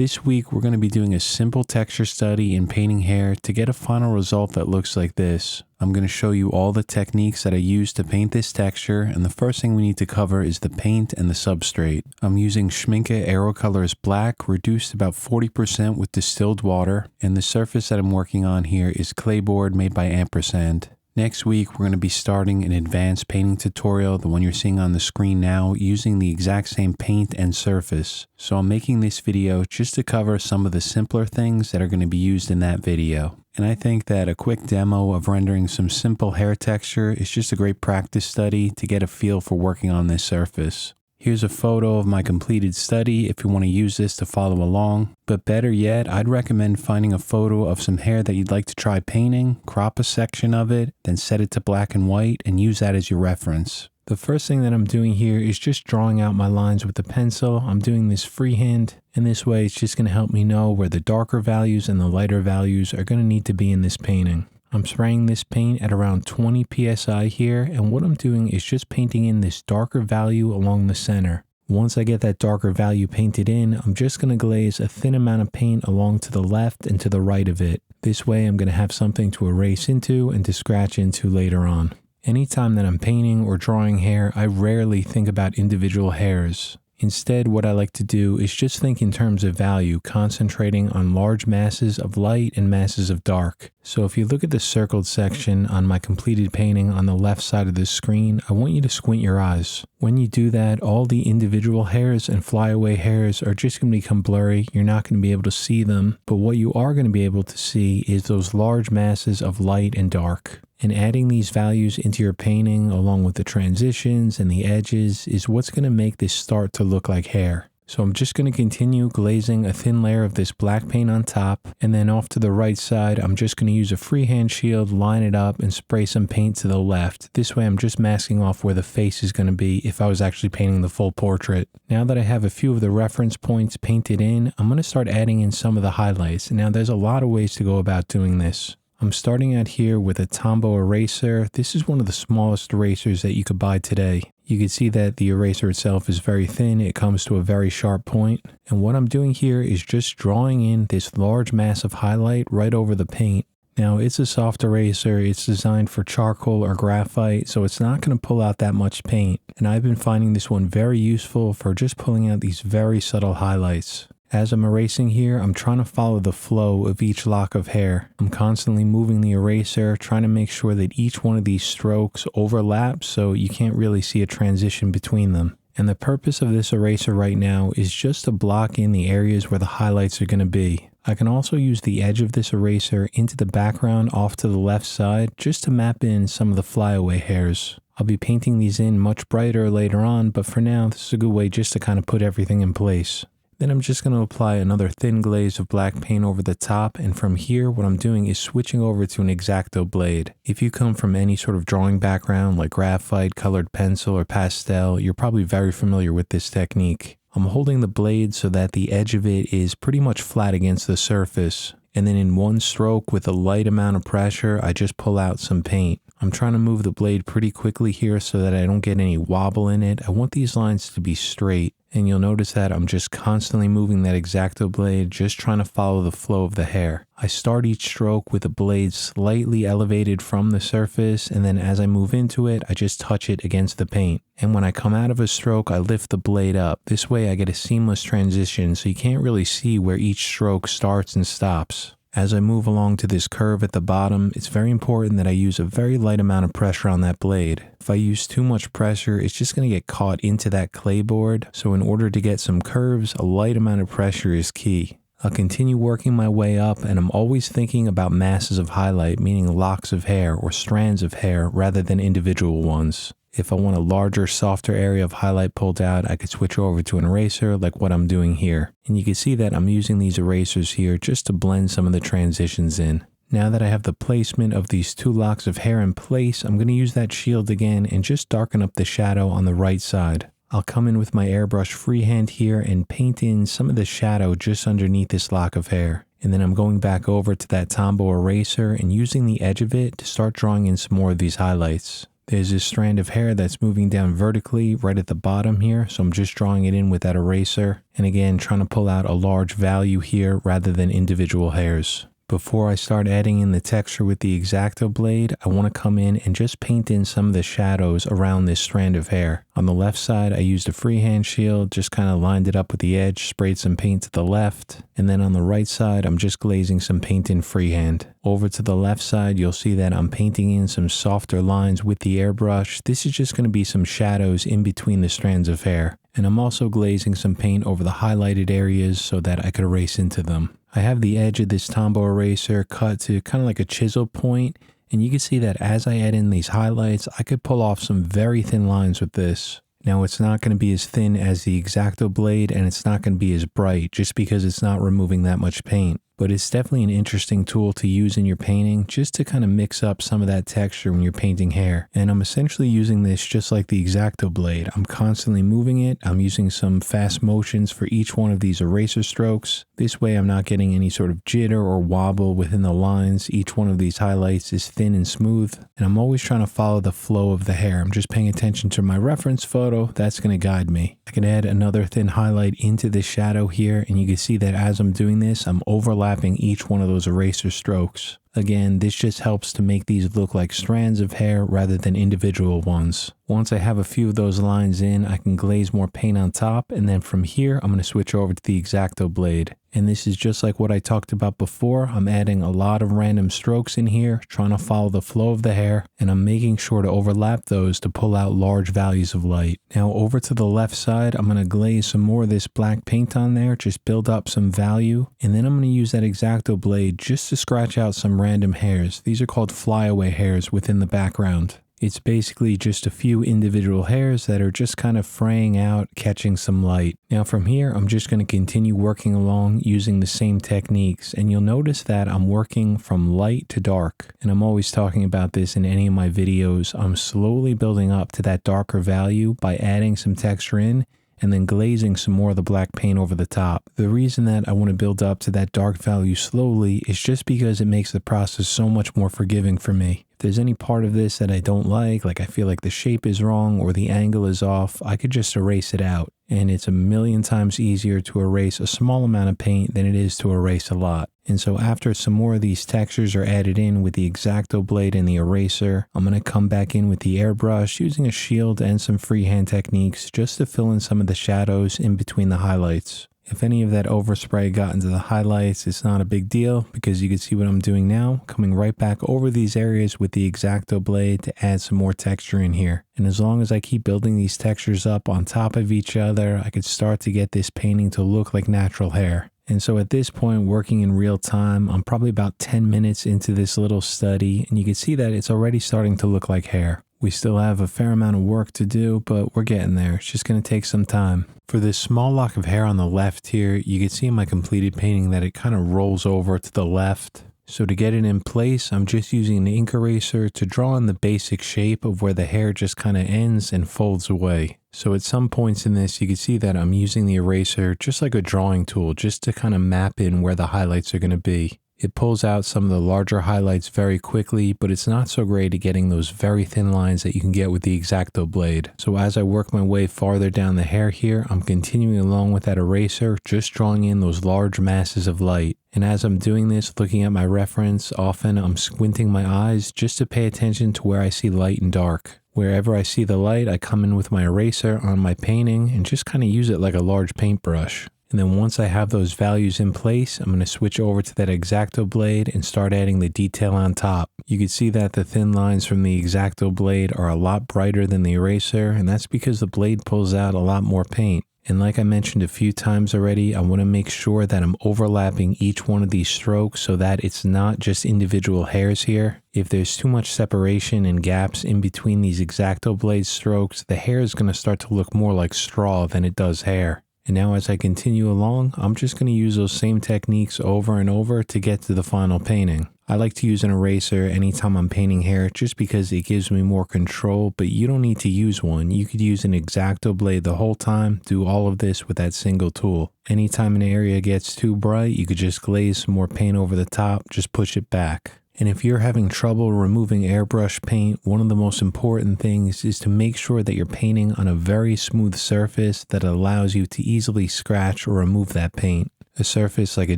This week, we're going to be doing a simple texture study in painting hair to get a final result that looks like this. I'm going to show you all the techniques that I use to paint this texture, and the first thing we need to cover is the paint and the substrate. I'm using Schmincke Aerocolors Black, reduced about 40% with distilled water, and the surface that I'm working on here is clayboard made by Ampersand. Next week, we're going to be starting an advanced painting tutorial, the one you're seeing on the screen now, using the exact same paint and surface. So I'm making this video just to cover some of the simpler things that are going to be used in that video. And I think that a quick demo of rendering some simple hair texture is just a great practice study to get a feel for working on this surface. Here's a photo of my completed study if you want to use this to follow along. But better yet, I'd recommend finding a photo of some hair that you'd like to try painting, crop a section of it, then set it to black and white and use that as your reference. The first thing that I'm doing here is just drawing out my lines with the pencil. I'm doing this freehand, and this way it's just going to help me know where the darker values and the lighter values are going to need to be in this painting. I'm spraying this paint at around 20 psi here, and what I'm doing is just painting in this darker value along the center. Once I get that darker value painted in, I'm just going to glaze a thin amount of paint along to the left and to the right of it. This way I'm going to have something to erase into and to scratch into later on. Anytime that I'm painting or drawing hair, I rarely think about individual hairs. Instead, what I like to do is just think in terms of value, concentrating on large masses of light and masses of dark. So if you look at the circled section on my completed painting on the left side of the screen, I want you to squint your eyes. When you do that, all the individual hairs and flyaway hairs are just going to become blurry. You're not going to be able to see them, but what you are going to be able to see is those large masses of light and dark. And adding these values into your painting along with the transitions and the edges is what's going to make this start to look like hair. So I'm just going to continue glazing a thin layer of this black paint on top, and then off to the right side I'm just going to use a freehand shield, line it up, and spray some paint to the left. This way I'm just masking off where the face is going to be if I was actually painting the full portrait. Now that I have a few of the reference points painted in, I'm going to start adding in some of the highlights. Now there's a lot of ways to go about doing this. I'm starting out here with a Tombow eraser. This is one of the smallest erasers that you could buy today. You can see that the eraser itself is very thin. It comes to a very sharp point. And what I'm doing here is just drawing in this large mass of highlight right over the paint. Now it's a soft eraser. It's designed for charcoal or graphite, so it's not going to pull out that much paint. And I've been finding this one very useful for just pulling out these very subtle highlights. As I'm erasing here, I'm trying to follow the flow of each lock of hair. I'm constantly moving the eraser, trying to make sure that each one of these strokes overlaps so you can't really see a transition between them. And the purpose of this eraser right now is just to block in the areas where the highlights are going to be. I can also use the edge of this eraser into the background off to the left side just to map in some of the flyaway hairs. I'll be painting these in much brighter later on, but for now this is a good way just to kind of put everything in place. Then I'm just going to apply another thin glaze of black paint over the top, and from here what I'm doing is switching over to an X-Acto blade. If you come from any sort of drawing background like graphite, colored pencil, or pastel, you're probably very familiar with this technique. I'm holding the blade so that the edge of it is pretty much flat against the surface, and then in one stroke with a light amount of pressure I just pull out some paint. I'm trying to move the blade pretty quickly here so that I don't get any wobble in it. I want these lines to be straight. And you'll notice that I'm just constantly moving that X-Acto blade, just trying to follow the flow of the hair. I start each stroke with the blade slightly elevated from the surface, and then as I move into it, I just touch it against the paint. And when I come out of a stroke, I lift the blade up. This way I get a seamless transition, so you can't really see where each stroke starts and stops. As I move along to this curve at the bottom, it's very important that I use a very light amount of pressure on that blade. If I use too much pressure, it's just going to get caught into that clayboard. So in order to get some curves, a light amount of pressure is key. I'll continue working my way up, and I'm always thinking about masses of highlight, meaning locks of hair or strands of hair rather than individual ones. If I want a larger, softer area of highlight pulled out, I could switch over to an eraser like what I'm doing here. And you can see that I'm using these erasers here just to blend some of the transitions in. Now that I have the placement of these two locks of hair in place, I'm going to use that shield again and just darken up the shadow on the right side. I'll come in with my airbrush freehand here and paint in some of the shadow just underneath this lock of hair. And then I'm going back over to that Tombow eraser and using the edge of it to start drawing in some more of these highlights. There's this strand of hair that's moving down vertically right at the bottom here, so I'm just drawing it in with that eraser. And again, trying to pull out a large value here rather than individual hairs. Before I start adding in the texture with the X-Acto blade, I want to come in and just paint in some of the shadows around this strand of hair. On the left side, I used a freehand shield, just kind of lined it up with the edge, sprayed some paint to the left. And then on the right side, I'm just glazing some paint in freehand. Over to the left side, you'll see that I'm painting in some softer lines with the airbrush. This is just going to be some shadows in between the strands of hair. And I'm also glazing some paint over the highlighted areas so that I could erase into them. I have the edge of this Tombow eraser cut to kind of like a chisel point, and you can see that as I add in these highlights, I could pull off some very thin lines with this. Now it's not going to be as thin as the X-Acto blade, and it's not going to be as bright just because it's not removing that much paint. But it's definitely an interesting tool to use in your painting just to kind of mix up some of that texture when you're painting hair. And I'm essentially using this just like the X-Acto blade. I'm constantly moving it. I'm using some fast motions for each one of these eraser strokes. This way I'm not getting any sort of jitter or wobble within the lines. Each one of these highlights is thin and smooth. And I'm always trying to follow the flow of the hair. I'm just paying attention to my reference photo. That's going to guide me. I can add another thin highlight into this shadow here, and you can see that as I'm doing this, I'm overlapping each one of those eraser strokes. Again, this just helps to make these look like strands of hair rather than individual ones. Once I have a few of those lines in, I can glaze more paint on top, and then from here, I'm going to switch over to the X-Acto blade. And this is just like what I talked about before. I'm adding a lot of random strokes in here, trying to follow the flow of the hair, and I'm making sure to overlap those to pull out large values of light. Now over to the left side, I'm going to glaze some more of this black paint on there, just build up some value, and then I'm going to use that X-Acto blade just to scratch out some random hairs. These are called flyaway hairs within the background. It's basically just a few individual hairs that are just kind of fraying out, catching some light. Now from here, I'm just going to continue working along using the same techniques. And you'll notice that I'm working from light to dark. And I'm always talking about this in any of my videos. I'm slowly building up to that darker value by adding some texture in and then glazing some more of the black paint over the top. The reason that I want to build up to that dark value slowly is just because it makes the process so much more forgiving for me. If there's any part of this that I don't like I feel like the shape is wrong or the angle is off, I could just erase it out. And it's a million times easier to erase a small amount of paint than it is to erase a lot. And so after some more of these textures are added in with the X-Acto blade and the eraser, I'm going to come back in with the airbrush using a shield and some freehand techniques just to fill in some of the shadows in between the highlights. If any of that overspray got into the highlights, it's not a big deal because you can see what I'm doing now, coming right back over these areas with the X-Acto blade to add some more texture in here. And as long as I keep building these textures up on top of each other, I could start to get this painting to look like natural hair. And so at this point, working in real time, I'm probably about 10 minutes into this little study, and you can see that it's already starting to look like hair. We still have a fair amount of work to do, but we're getting there. It's just going to take some time. For this small lock of hair on the left here, you can see in my completed painting that it kind of rolls over to the left. So to get it in place, I'm just using an ink eraser to draw in the basic shape of where the hair just kind of ends and folds away. So at some points in this, you can see that I'm using the eraser just like a drawing tool, just to kind of map in where the highlights are going to be. It pulls out some of the larger highlights very quickly, but it's not so great at getting those very thin lines that you can get with the X-Acto blade. So as I work my way farther down the hair here, I'm continuing along with that eraser, just drawing in those large masses of light. And as I'm doing this, looking at my reference, often I'm squinting my eyes just to pay attention to where I see light and dark. Wherever I see the light, I come in with my eraser on my painting and just kind of use it like a large paintbrush. And then once I have those values in place, I'm going to switch over to that X-Acto blade and start adding the detail on top. You can see that the thin lines from the X-Acto blade are a lot brighter than the eraser, and that's because the blade pulls out a lot more paint. And like I mentioned a few times already, I want to make sure that I'm overlapping each one of these strokes so that it's not just individual hairs here. If there's too much separation and gaps in between these X-Acto blade strokes, the hair is going to start to look more like straw than it does hair. And now as I continue along, I'm just going to use those same techniques over and over to get to the final painting. I like to use an eraser anytime I'm painting hair just because it gives me more control, but you don't need to use one. You could use an X-Acto blade the whole time, do all of this with that single tool. Anytime an area gets too bright, you could just glaze some more paint over the top, just push it back. And if you're having trouble removing airbrush paint, one of the most important things is to make sure that you're painting on a very smooth surface that allows you to easily scratch or remove that paint. A surface like a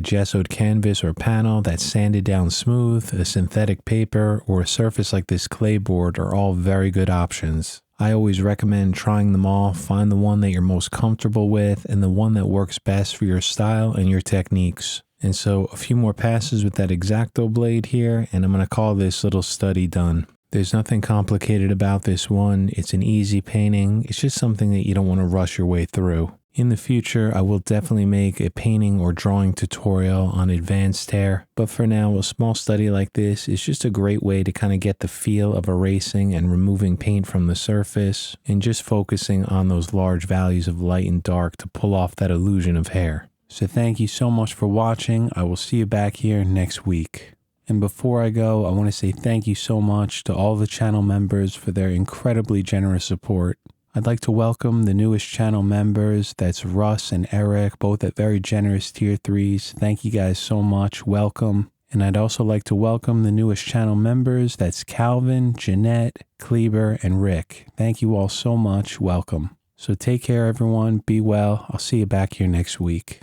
gessoed canvas or panel that's sanded down smooth, a synthetic paper, or a surface like this clay board are all very good options. I always recommend trying them all, find the one that you're most comfortable with and the one that works best for your style and your techniques. And so a few more passes with that X-Acto blade here, and I'm going to call this little study done. There's nothing complicated about this one. It's an easy painting. It's just something that you don't want to rush your way through. In the future, I will definitely make a painting or drawing tutorial on advanced hair, but for now, a small study like this is just a great way to kind of get the feel of erasing and removing paint from the surface and just focusing on those large values of light and dark to pull off that illusion of hair. So thank you so much for watching. I will see you back here next week. And before I go, I want to say thank you so much to all the channel members for their incredibly generous support. I'd like to welcome the newest channel members. That's Russ and Eric, both at very generous tier 3s. Thank you guys so much. Welcome. And I'd also like to welcome the newest channel members. That's Calvin, Jeanette, Kleber, and Rick. Thank you all so much. Welcome. So take care, everyone. Be well. I'll see you back here next week.